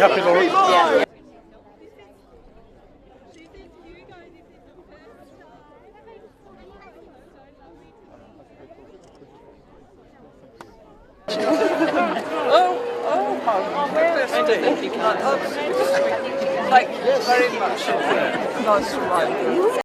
happy, Laura? Yeah. I don't think you can. Thank you very much. Nice to ride.